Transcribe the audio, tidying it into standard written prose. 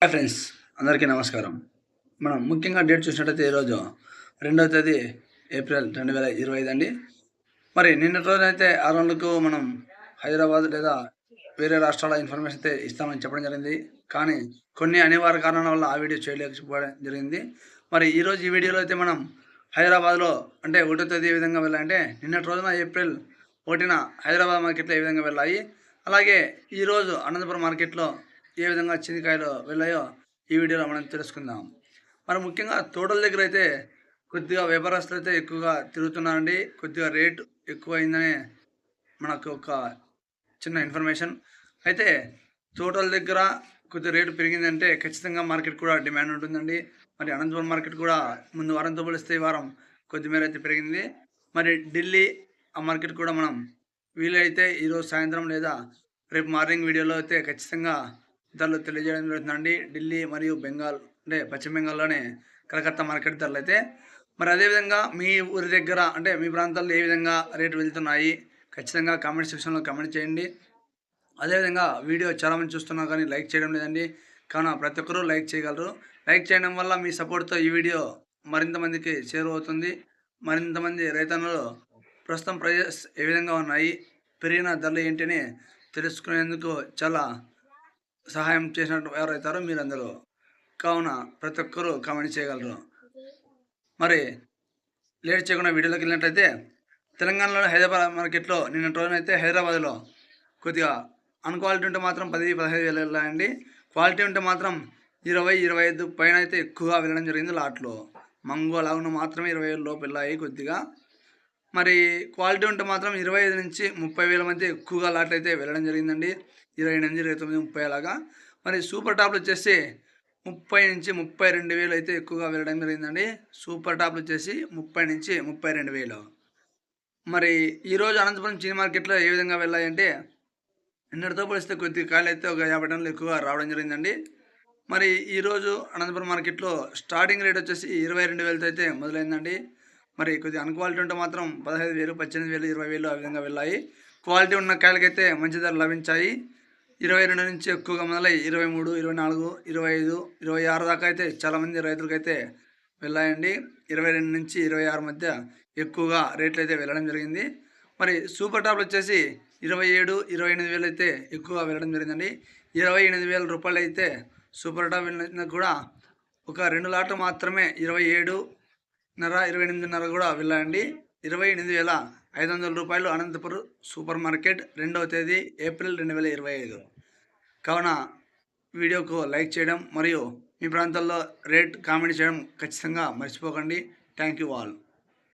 Hi friends, అందరికీ నమస్కారం. మనం ముఖ్యంగా డేట్ చూసినట్టయితే ఈరోజు 2వ తేదీ ఏప్రిల్ 2025 అండి. మరి నిన్నటి రోజైతే 6 గంటలకు మనం హైదరాబాద్ లేదా వేరే రాష్ట్రాల ఇన్ఫర్మేషన్ అయితే ఇస్తామని చెప్పడం జరిగింది. కానీ కొన్ని అనివార్య కారణాల వల్ల ఆ వీడియో చేయలేకపోవడం జరిగింది. మరి ఈరోజు ఈ వీడియోలో అయితే మనం హైదరాబాద్లో అంటే 1వ తేదీ ఏ విధంగా వెళ్ళాలంటే నిన్నటి రోజున ఏప్రిల్ 1న హైదరాబాద్ మార్కెట్లో ఏ విధంగా వెళ్ళాయి, అలాగే ఈరోజు అనంతపురం మార్కెట్లో ఏ విధంగా చెనిక్కాయలు వెళ్ళాయో ఈ వీడియోలో మనం తెలుసుకుందాం. మరి ముఖ్యంగా తోటల దగ్గర అయితే కొద్దిగా వ్యాపారస్తులు అయితే ఎక్కువగా తిరుగుతున్నారండి. కొద్దిగా రేటు ఎక్కువైందని మనకు ఒక చిన్న ఇన్ఫర్మేషన్. అయితే తోటల దగ్గర కొద్దిగా రేటు పెరిగిందంటే ఖచ్చితంగా మార్కెట్ కూడా డిమాండ్ ఉంటుందండి. మరి అనంతపురం మార్కెట్ కూడా ముందు వారంతో పోలిస్తే ఈ వారం కొద్దిమేర అయితే పెరిగింది. మరి ఢిల్లీ ఆ మార్కెట్ కూడా మనం వీలైతే ఈరోజు సాయంత్రం లేదా రేపు మార్నింగ్ వీడియోలో అయితే ఖచ్చితంగా ధరలు తెలియజేయడం జరుగుతుందండి. ఢిల్లీ మరియు బెంగాల్ అంటే పశ్చిమ బెంగాల్లోని కలకత్తా మార్కెట్ ధరలు అయితే. మరి అదేవిధంగా మీ ఊరి దగ్గర అంటే మీ ప్రాంతాల్లో ఏ విధంగా రేటు వెళ్తున్నాయి ఖచ్చితంగా కామెంట్ సెక్షన్లో కామెంట్ చేయండి. అదేవిధంగా వీడియో చాలామంది చూస్తున్నారు కానీ లైక్ చేయడం లేదండి. కావున ప్రతి ఒక్కరూ లైక్ చేయగలరు. లైక్ చేయడం వల్ల మీ సపోర్ట్తో ఈ వీడియో మరింత మందికి చేరువవుతుంది. మరింత మంది రైతన్నలు ప్రస్తుతం ప్రైజెస్ ఏ విధంగా ఉన్నాయి, పెరిగిన ధరలు ఏంటని తెలుసుకునేందుకు చాలా సహాయం చేసినట్టు ఎవరైతారో మీరందరూ. కావున ప్రతి ఒక్కరూ కామెంట్ చేయగలరు. మరి లేట్ చేయకుండా వీడియోలోకి వెళ్ళినట్లయితే తెలంగాణలోని హైదరాబాద్ మార్కెట్లో నిన్నటి రోజునైతే హైదరాబాద్లో కొద్దిగా అన్క్వాలిటీ ఉంటే మాత్రం 10-15 వేలు వెళ్ళాయండి. క్వాలిటీ ఉంటే మాత్రం 20-25 పైన అయితే ఎక్కువగా వెళ్ళడం జరిగింది. లాట్లో మంగో లాగున మాత్రమే 20,000 లోపు వెళ్ళాయి కొద్దిగా. మరి క్వాలిటీ ఉంటే మాత్రం 25-30 వేల మధ్య ఎక్కువగా లాట్లు అయితే వెళ్ళడం జరిగిందండి. 28, 29, 30 అలాగా. మరి సూపర్ టాప్లు వచ్చేసి 30-32 వేలు అయితే ఎక్కువగా వెళ్ళడం జరిగిందండి. సూపర్ టాప్లు వచ్చేసి 30-32 వేలు. మరి ఈరోజు అనంతపురం చీని మార్కెట్లో ఏ విధంగా వెళ్ళాయంటే నిన్నటితో పోలిస్తే కొద్ది కాయలు అయితే ఒక 50 టన్నులు ఎక్కువగా రావడం జరిగిందండి. మరి ఈరోజు అనంతపురం మార్కెట్లో స్టార్టింగ్ రేట్ వచ్చేసి 22,000తో అయితే మొదలైందండి. మరి కొద్దిగా అన్క్వాలిటీ ఉంటే మాత్రం 15,000, 18,000, 20,000 ఆ విధంగా వెళ్ళాయి. క్వాలిటీ ఉన్న కాయలకైతే మంచి ధరలు లభించాయి. 22 నుంచి ఎక్కువగా మొదలై 23, 24, 25, 26 దాకా అయితే చాలామంది రైతులకైతే వెళ్ళాయండి. 22 నుంచి 26 మధ్య ఎక్కువగా రేట్లు అయితే వెళ్ళడం జరిగింది. మరి సూపర్ టాప్లు వచ్చేసి 27, 28 వేలు అయితే ఎక్కువగా వెళ్ళడం జరిగిందండి. 28,000 రూపాయలు అయితే సూపర్ టాప్ వెళ్ళిన కూడా ఒక 2 లాట్లు మాత్రమే 27.5, 28.5 కూడా వెళ్ళాయండి. 28,500 రూపాయలు అనంతపురం సూపర్ మార్కెట్ 2వ తేదీ ఏప్రిల్ 2025. కావున వీడియోకు లైక్ చేయడం మరియు మీ ప్రాంతాల్లో రేట్ కామెంట్ చేయడం ఖచ్చితంగా మర్చిపోకండి. Thank you all.